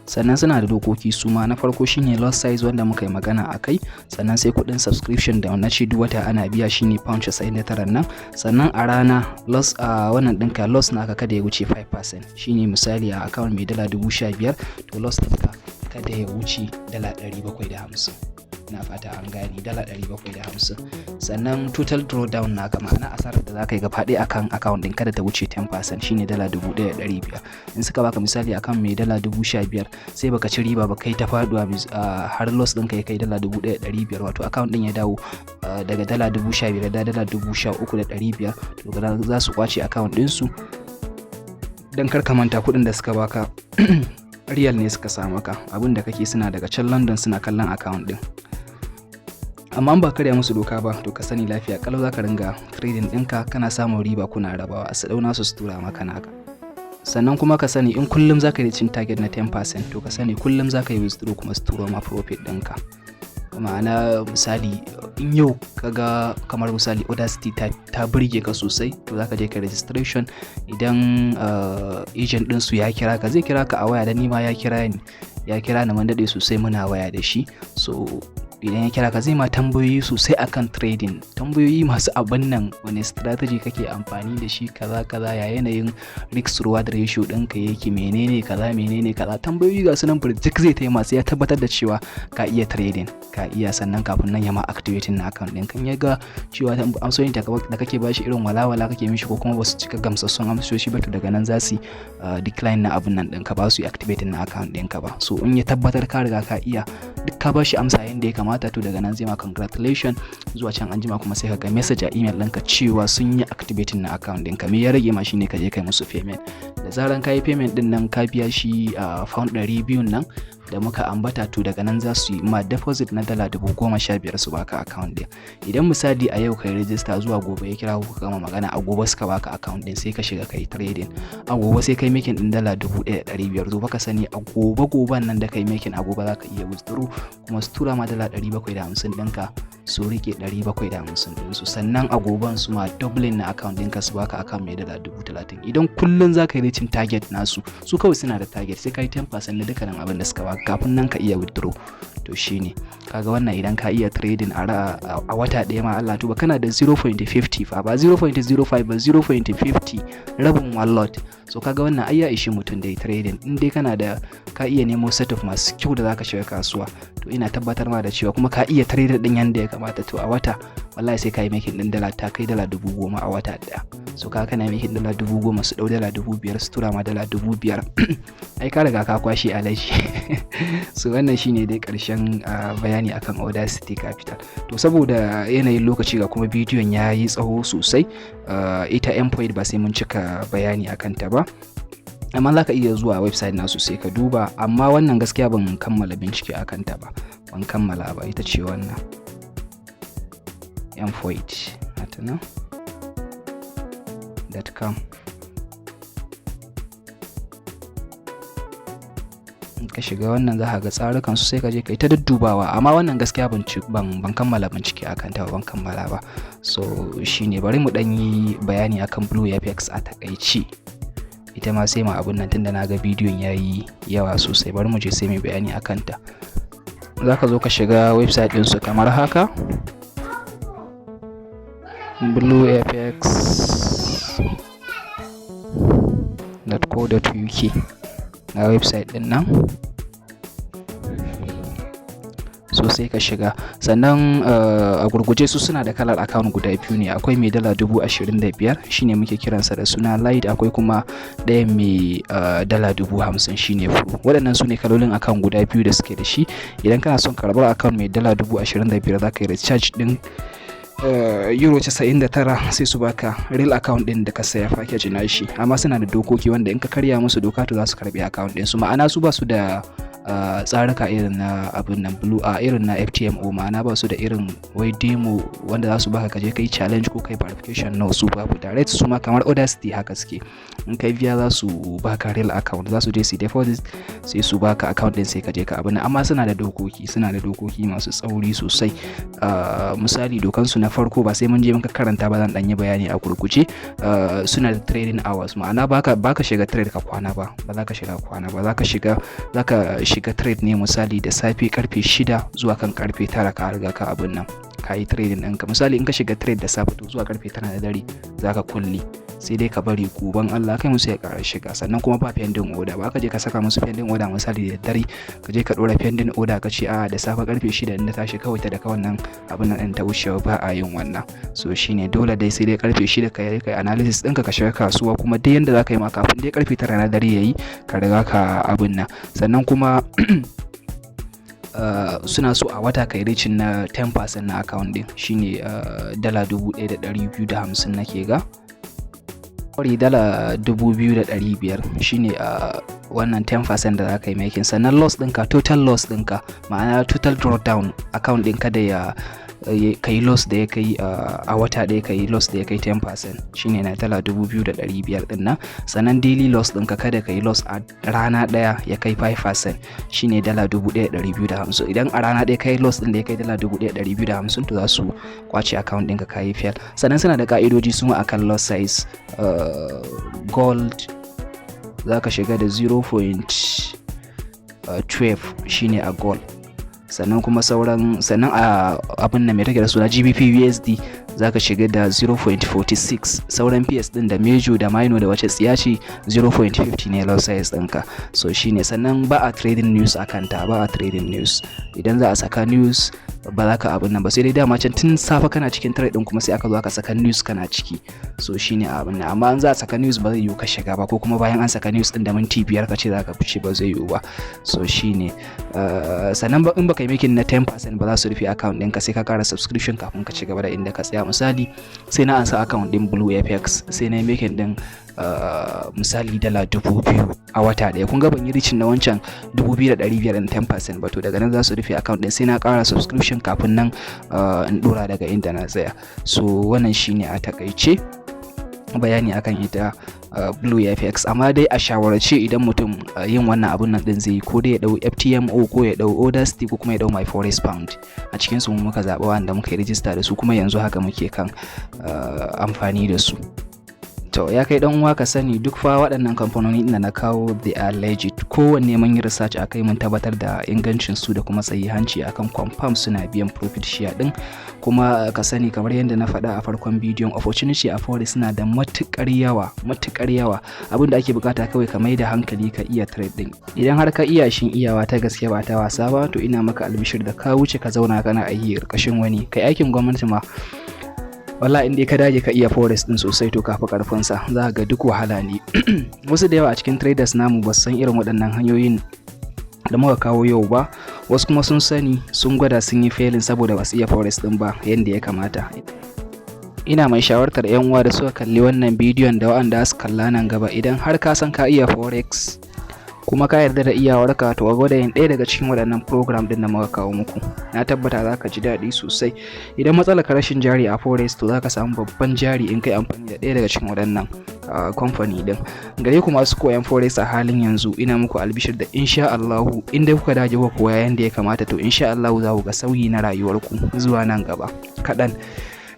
Sannan suna da dokoki su ma. Na farko shine lot size wanda muka yi magana a kai. Sannan sai kuɗin subscription da na ce duk wata ana biya shine pound 99 nan. Sannan a rana loss wannan ɗinka loss naka kada ya wuce 5%. Shine misali a account mai dala 15,000 to loss ɗinka kada ya wuce dala 750. Na fata an gani dala 750. Sannan total drawdown naka ma'ana asarar da zaka yi gaba ɗaya akan account ɗin kada ta wuce 10% shine dala 1,500. In suka baka misali akan mai dala 15,000 sai baka ci riba ba kai ta faduwa har loss ɗinka ya kai dala 1,500 wato account ɗin ya dawo daga dala 15,000 da dala 13,500 to za su kwace account ɗinsu. Dan kar ka manta kuɗin da suka baka real ne suka samu ka, abin da kake suna daga can London suna kallon account ɗin. Amma ba karya musu doka ba to ka sani lafiya kalau zaka ringa trading ɗinka kana samun riba kuna rabawa su dauna su tura maka naka. Sannan kuma ka sani in kullum zaka yi cin target na 10% to ka sani kullum zaka yi withdraw kuma su turo ma profit ɗinka. Ma'ana misali in yau kaga kamar misali Audacity ta burge ka sosai to zaka je ka registration. Idan agent ɗinsu ya kira ka zai kira ka a waya, da ni ma ya kira ni mun daɗe sosai muna waya da shi. So idan ya kira ka zai ma tambayoyi sosai akan trading, tambayoyi masu abin nan, wani strategy kake amfani da shi, kaza ya yanayin risk reward ratio ɗinka yake, menene kaza tambayoyi ga sunan duk zai taimaka sai ya tabbatar da cewa ka iya trading ka iya. Sannan kafin nan ya ma activating na account ɗin kan ya ga cewa amsoyin da kake bashi irin walawala kake mishi ko kuma basu cika gamsassun amsoshi ba to daga nan za su decline na abin nan ɗinka ba su activating na account ɗinka ba. So in ya tabbatar ka riga ka iya duk ka bashi amsa yanda ya kamata to daga nan zai ma congratulation zuwa can anjima kuma sai ka ga message a email ɗinka cewa sun yi activating na account ɗinka. Me ya rage ma shine ka je kai musu payment. Da zaran ka yi payment ɗin nan ka biya shi pound 200 nan da muka ambata to daga nan za su yi ma deposit na dala 15,000 su baka account din. Idan misali a yau kai register zuwa gobe ya kira ku gama magana a gobe suka baka account din sai ka shiga kai trading a gobe sai kai making din dala 1,500 zo baka sani a goben nan da kai making a gobe zaka iya withdraw kuma su tura ma dala 750 ɗinka su rike 750 din su, sannan a goben su ma doubling na account ɗinka su baka account mai dala 30,000. Idan kullun zaka yi reaching target nasu su kawai suna da target sai kai 10% na dukkanin abin da suka baka kafin nan ka iya withdraw. To shine kaga wannan idan ka iya trading a wata ɗaya ma Allah tuba kana da 0.50 fa ba 0.05 ba 0.50 rabin wallet. So kaga wannan ai ya ishi mutum da trading in dai kana da ka iya nemo set of masu kyau da zaka shiga kasuwa to ina tabbatar ma da cewa kuma ka iya trade din yanda ya kamata to a wata wallahi sai ka yi making din dala ta kai dala 10,000 a wata ɗaya. So kaga kana making dala 10,000 su dau dala 5,000 su tura ma dala 5,000 ai ka riga ka kwashi alaji. So wannan shine dai karshen bayani akan Audacity Capital. To saboda yanayin lokaci ga kuma bidiyon ya yi tsawo sosai ita endpoint ba sai mun cika bayani akan ta ba. amma za ka iya zuwa website nasu sai ka duba, amma wannan gaskiya ban kammala bincike a kanta ba, ban kammala ba. Ita ce wannan m4.com. ka shiga wannan za ka ga tsarukan su sai ka je kai ta duddubawa, amma wannan gaskiya ban kammala bincike akan ta, ban kammala ba. So shine, bari mu dan yi bayani akan Blue FX a takaici. Ita ma sai ma abun nan tunda na ga bidiyon yayi yawa sosai, bari mu je sai mu bayani akan ta. Za ka zo ka shiga website din su kamar haka, bluefx.co.uk na website din nan. So sai ka shiga, sannan a gurguje su suna da kalar account guda biyu ne. Akwai mai $25,000 shine muke kiransa da suna light, akwai kuma ɗaya mai $50,000 shine pro. Waɗannan su ne kalolin account guda biyu da suke da shi. Idan kana son karɓar account mai $25,000 za ka yi recharge din euro 99 sai su baka real account din da ka saya package na shi. Amma suna da dokoki wanda in ka karya musu doka to za su karbi account din su, ma'ana su ba su da tsarika irin na abin nan Blue irin na FTMO, ma'ana ba su da irin wai demo wanda za su baka kaje kai challenge ko kai verification na su babu. Direct su ma kamar Audacity haka suke, in kai biya za su baka real account, za su je su deposit sai su baka account din sai kaje ka abin nan. Amma suna da dokoki masu tsauri sosai. Misali dokan su na farko ba sai mun je muka karanta ba, zan dan yi bayani a gurguje. Suna da trading hours, ma'ana baka shiga trade ka kwana ba, za ka shiga trade ne misali da safe karfe 6 zuwa kan karfe 9 ka riga ka abin nan ka yi trading ɗinka. Misali in ka shiga trade da safe to zuwa karfe 9 na dare za ka kulle, sai dai ka bari goban Allah kai musu ya ƙara shiga. Sannan kuma ba pending order, ba ka je ka saka musu pending order misali da dare ka je ka ɗora pending order ka ce da safe karfe 6 in da tashi kawai ta daga wannan abin nan ɗin ta wucewa, ba a yin wannan. So shine dole dai sai dai karfe 6 ka yi analysis ɗinka ka shiga kasuwa, kuma dai yanda za ka yi ma kafin dai karfe 9 na dare yayi ka riga ka abin nan. Sannan kuma suna so a wata kai reaching na 10% na account din, shine $1,250 nake ga, $2,500 shine wannan 10% da za ka yi making. Sannan loss ɗinka, total loss ɗinka, ma'ana total drawdown account ɗinka da ya kai loss da ya kai a wata ɗaya kai loss da ya kai 10% shine na $2,500 din nan. Sannan daily loss ɗinka kada kai loss a rana ɗaya ya kai 5% shine $1,250. Idan a rana ɗaya kai loss ɗin da ya kai $1,250 to za su kwace account ɗinka kayi fail. Sannan suna da ka'idoji su akan loss size. Gold za ka shiga da 0.12 shine a gold. Sannan kuma sannan a abin da mai take da suna GBP USD za ka shiga da 0.46. Sauran PS din da major da minor da wace tsiya ce 0.50 ne loss size ɗinka. So shine. Sannan ba a trading news a kanta, ba a trading news. Idan za a saka news ba za ka abin nan ba, sai dai dama can tun safa kana cikin trade din kuma sai aka zo aka saka news kana ciki. So shine abin nan. Amma in za a saka news ba zai yiwu ka shiga ba, ko kuma bayan an saka news din da minti 5 ka ce za ka fice, ba zai yiwu ba. So shine. Sannan in baka yi making na 10% ba za su rufe account ɗinka, sai ka ƙara subscription kafin ka ci gaba da inda ka tsaya. Misali sai na ansa account ɗin Blue FX sai na yi making ɗin misali $2,000 a wata ɗaya. Kun ga ban yi reaching na wancan 2,500 10% ba, to daga nan za su rufe account ɗin sai na ƙara subscription kafin nan in ɗora daga inda na tsaya. So wannan shine a takaice bayani akan ita Blue FX. Amma dai a shawarce idan mutum yin wannan abun nan din zai yi, ko dai ya dau FTMO ko ya dau Audacity ko kuma ya dau my forex pound. A cikin su muka zaɓa wanda muka yi register da su, kuma yanzu haka muke kan amfani da su. To ya kai dan uwa ka sani duk fa waɗannan kamfanoni da na kawo they are legit. Kowanne mun yi research akai mun tabbatar da ingancin su da kuma sahihanci akan confirm suna biyan profit share din. Kuma ka sani kamar yadda na faɗa a farkon bidiyon, opportunity a forex suna da matukar yawa. Abin da ake bukata kawai ka mai da hankali ka iya trade din. Idan har ka iya shin iyawa ta gaske ba ta wasa ba, to ina maka albishir da ka wuce ka zauna kana aiki ƙarƙashin wani, kai aikin gwamnati ma. Wallahi in dai ka dage ka iya forex din sosai to kafa karfin sa, za ga duk wahala ne. Wasu da yawa a cikin traders namu ba san irin waɗannan hanyoyin da muka kawo yau ba, wasu kuma sun sani sun gwada sun yi failing saboda ba su iya forex din ba yanda ya kamata. ina mai shawartar 'yan uwa da suka kalli wannan bidiyon da waɗanda su kalla nan gaba, idan har ka san ka iya forex kuma ka yarda da iyawarka, to gwada yin ɗaya daga cikin waɗannan program ɗin da muka kawo muku. Na tabbata za ka ji daɗi sosai. Idan matsalar ka rashin jari a forex, to za ka samu babban jari in kai amfani da ɗaya daga cikin waɗannan kamfani ɗin. Gare ku masu koyan forex a halin yanzu, ina muku albishir da insha Allahu in dai kuka dage kuka koya yanda ya kamata, to insha Allahu za ku ga sauyi na rayuwarku zuwa nan gaba kaɗan.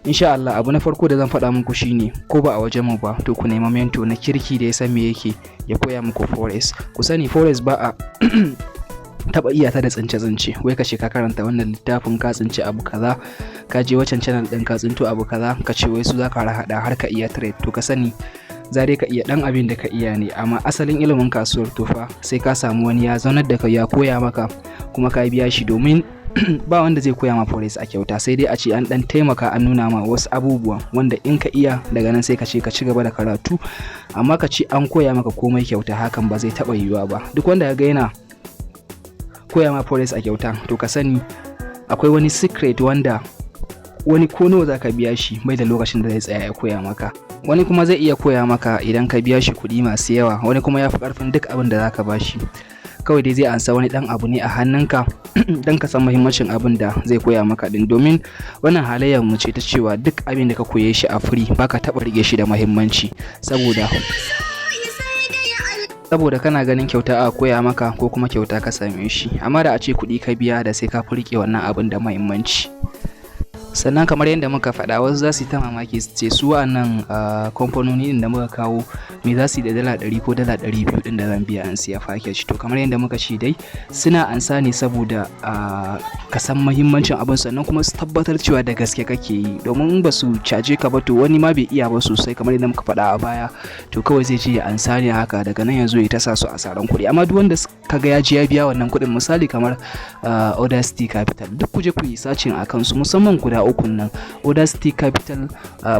Insha Allah, abu na farko da zan faɗa muku shine, ko ba a wajen mu ba, to ku nema mento na kirki da ya san me yake ya koya muku forex. Ku sani forex ba a taba iya ta da tsince wai ka ce ka karanta wannan littafin ka tsinci abu kaza, ka je wancan channel din ka tsinto abu kaza, ka ce wai su zaka hada har ka iya trade. To ka sani za dai ka iya dan abin da ka iya ne, amma asalin ilimin kasuwar tufa sai ka samu wani ya zaunar da kai ya koya maka kuma ka biya shi, domin ba wanda zai koya ma forex a kyauta, sai dai a ce an dan taimaka an nuna ma wasu abubuwan wanda in ka iya daga nan sai ka ce ka ci gaba da karatu. Amma ka ce an koya maka komai kyauta, hakan ba zai taba yiwuwa ba. Duk wanda ya ga yana koya ma forex a kyauta, to ka sani akwai wani secret wanda wani ko nawa zaka biya shi bai da lokacin da zai tsaya ya koya maka. Wani kuma zai iya koya maka idan ka biya shi kuɗi masu yawa, wani kuma ya fi ƙarfin duk abin da zaka bashi. Kawai dai zai ansa wani dan abu ne a hannunka dan ka san muhimmancin abin da zai koya maka din, domin wannan halayyar mu ce ta cewa duk abin da ka koye shi a free baka taba rike shi da muhimmanci, saboda kana ganin kyauta a koya maka ko kuma kyauta ka same shi, amma da a ce kuɗi ka biya da sai ka fi rike wannan abin da muhimmanci. Sannan kamar yadda muka faɗa, wasu za su yi ta mamaki su ce su wa'annan kamfanoni da muka kawo me za su yi da dala 100 ko dala 200 ɗin da zan biya an siya package. To kamar yadda muka ce dai, suna ansa ne saboda ka san muhimmancin abin, sannan kuma su tabbatar cewa da gaske kake yi, domin in ba su caje ka ba, to wani ma bai iya ba sosai kamar yadda muka faɗa a baya, to kawai zai je ya ansa ne haka, daga nan yanzu ya ta sa su asaran kuɗi. Amma duk wanda kaga ya je ya biya wannan kuɗin, misali kamar Audacity Capital, duk kuje ku yi searching a kansu, musamman guda ukun nan, Audacity Capital,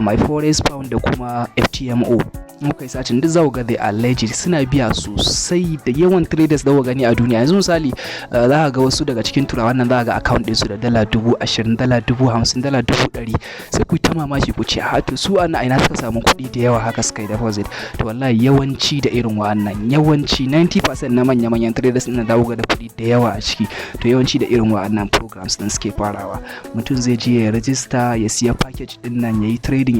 My Forex Pound da kuma FTMO. muka yi sacin duk za ku ga they are legit, suna biya sosai da yawan traders da ku gani a duniya. Yanzu misali za ka ga wasu daga cikin turawan nan za ka ga account ɗinsu da dala 20,000, dala 50,000, dala 100,000, sai ku ta mamaki ku ce to su a ina suka samu kuɗi da yawa haka suka yi deposit. To wallahi yawanci da irin wa'annan, yawanci 90% na manya-manyan traders ɗin da ku ga da kuɗi da yawa a ciki, to yawanci da irin wa'annan programs ɗin suke farawa. Mutum zai je ya register, ya siya package ɗin nan, ya yi trading,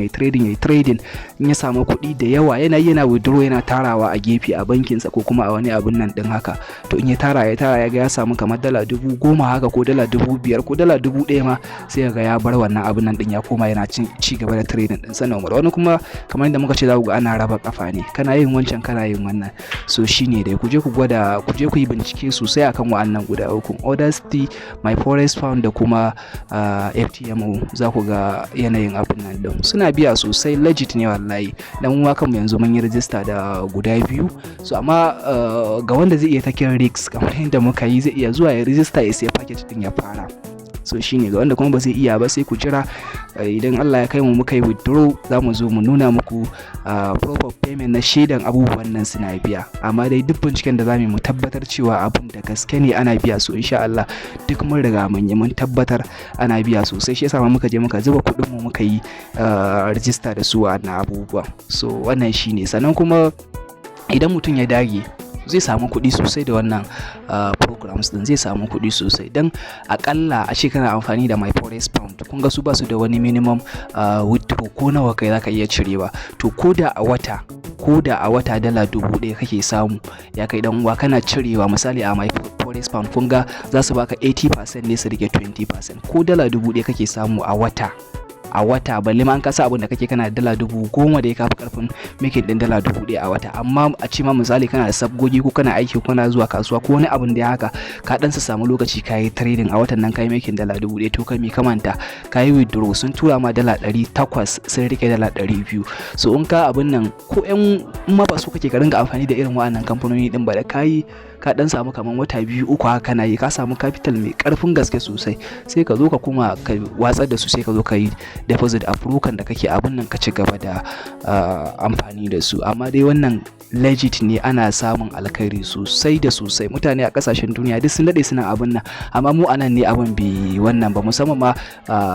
in ya samu kuɗi da yawa yana withdraw, yana tarawa a gefe a bankinsa ko kuma a wani abun nan din haka. To in ya tara ya ga ya samu kamar dala 10,000 haka, ko dala 5,000 ko dala 1,000 ma, sai ga ya bar wannan abun nan din ya koma yana ci gaba da trading din sa normal. Wani kuma kamar yadda muka ce za ku ga ana raba kafa ne, kana yin wancan kana yin wannan. So shine dai ku je ku gwada, ku je ku yi bincike sosai akan wa'annan guda uku, Audacity, My Forex Pound da kuma FTMO. Za ku ga yanayin abun nan din suna biya sosai, legit ne wallahi. Dan mu kan mu yanzu mun yi register da guda biyu, so amma ga wanda zai iya taking risks kamar yadda muka yi, zai iya zuwa ya register ya sai package din ya fara. So shine, ga wanda kuma ba zai iya ba sai ku jira, idan Allah ya kai mu muka yi withdraw, za mu zo mu nuna muku proof of payment na shaidan abubuwan nan suna biya. Amma dai duk binciken da zamu yi mu tabbatar cewa abun da gaske ne ana biya, so insha Allah duk mun riga mun tabbatar ana biya sosai. Shi yasa ma muka je muka zuba kuɗin mu muka yi register da su wannan abubuwan. So wannan shine. Sannan kuma idan mutum ya dage, zai samu kuɗi sosai da wannan programs din, zai samu kuɗi sosai. Dan akalla a ce kana amfani da My Forex Pound, kun ga su ba su da wani minimum withdraw ko nawa kai zaka iya cirewa. To ko da a wata dala 1,000 kake samu, ya kai dan uwa, kana cirewa misali a My Forex Pound, kun ga za su baka 80% ne su rike 20%. ko dala 1,000 kake samu a wata balle ma an kasa abin da kake, kana da dala 10,000 da ya kafi karfin making din dala 1,000 a wata. Amma a ce ma misali kana da sabgogi ko kana aiki ko kana zuwa kasuwa ko wani abin da ya haka, ka dan samu lokaci kayi trading a watan nan, kayi making dala 1,000, to kai me kamanta kayi withdraw, sun tura ma dala 800, sun rike dala 200. So in ka abin nan, ko yan ma ba su kake ka ringa amfani da irin wa'annan kamfanoni din ba, da ka dan samu kaman wata 2-3 haka kana yi, ka samu capital mai karfin gaske sosai, sai ka zo ka kuma ka watsar da su, sai ka zo ka yi deposit a furukan da kake abun nan, ka ci gaba da amfani da su. Amma dai wannan legit ne, ana samun alkhairi sosai da sosai. Mutane a kasashen duniya duk sun dade suna abun nan, amma mu anan ne abun bi wannan ba, musamman ma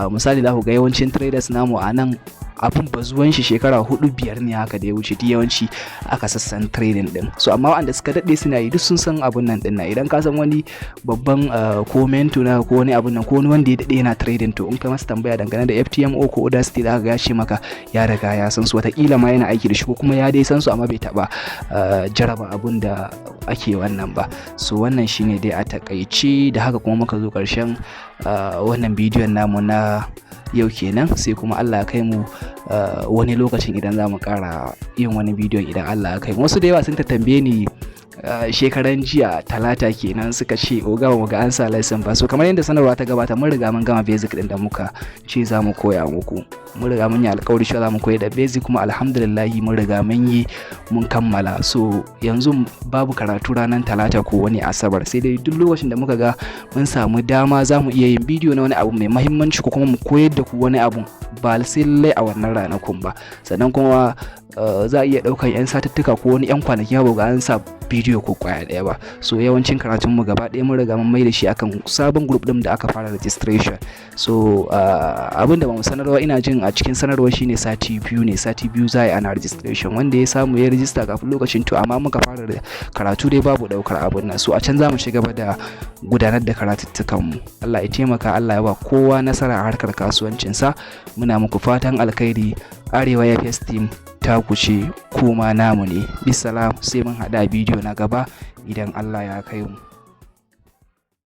misali za ku ga yawancin traders namu a nan abun bazuwan shi shekara 4-5 ne haka da ya wuce yawanci aka sassan trading din. So amma wanda suka dade suna yi duk sun san abun nan din na. Idan ka san wani babban komento na ko wani abun nan ko wani wanda ya dade yana trading, to in ka masa tambaya dangane da FTMO ko Udacity za ka ga shi maka ya riga ya san su, wataƙila ma yana aiki da shi ko kuma ya dai san su amma bai taba jaraba abun da ake wannan ba. So wannan shine dai a takaice, da haka kuma muka zo ƙarshen wannan bidiyon namu na yau kenan, sai kuma Allah ya kai mu wani lokacin idan za mu ƙara yin wani bidiyon idan Allah ya kai mu. Wasu da yawa sun tambaye ni shekaran jiya talata kenan suka ce oga mu ga an sa lesson ba. So kamar yadda sanarwa ta gabata mun riga mun gama basic din da muka ce za mu koya muku. Mun riga mun yi alƙawari cewa za mu koya da basic, kuma alhamdulillah mun riga mun yi mun kammala. So yanzu babu karatu ranar talata ko wani asabar, sai dai duk lokacin da muka ga mun samu dama za mu iya yin bidiyo na wani abu mai muhimmanci ko kuma mu koyar da ku wani abu ba sai lallai a wannan ranakun ba. Sannan kuma za a iya ɗaukar 'yan satuttuka ko wani 'yan kwanaki ba ga an sa bidiyo ko kwaya ɗaya ba. So yawancin karatun mu gaba ɗaya mun riga mun mai da shi akan sabon group ɗin da aka fara registration. So abin da ba mu sanarwa, ina jin a cikin sanarwa shine sati biyu za a yi ana registration. Wanda ya samu ya register kafin lokacin, to amma muka fara da karatu dai babu ɗaukar abun nan. So a can za mu ci gaba da gudanar da karatuttukan mu. Allah ya taimaka, Allah ya ba kowa nasara a harkar kasuwancinsa. Muna muku fatan alkhairi. Arewa FS Team ta kuce kuma namu ne. Bisalam, sai mun haɗa bidiyo na gaba idan Allah ya kai mu.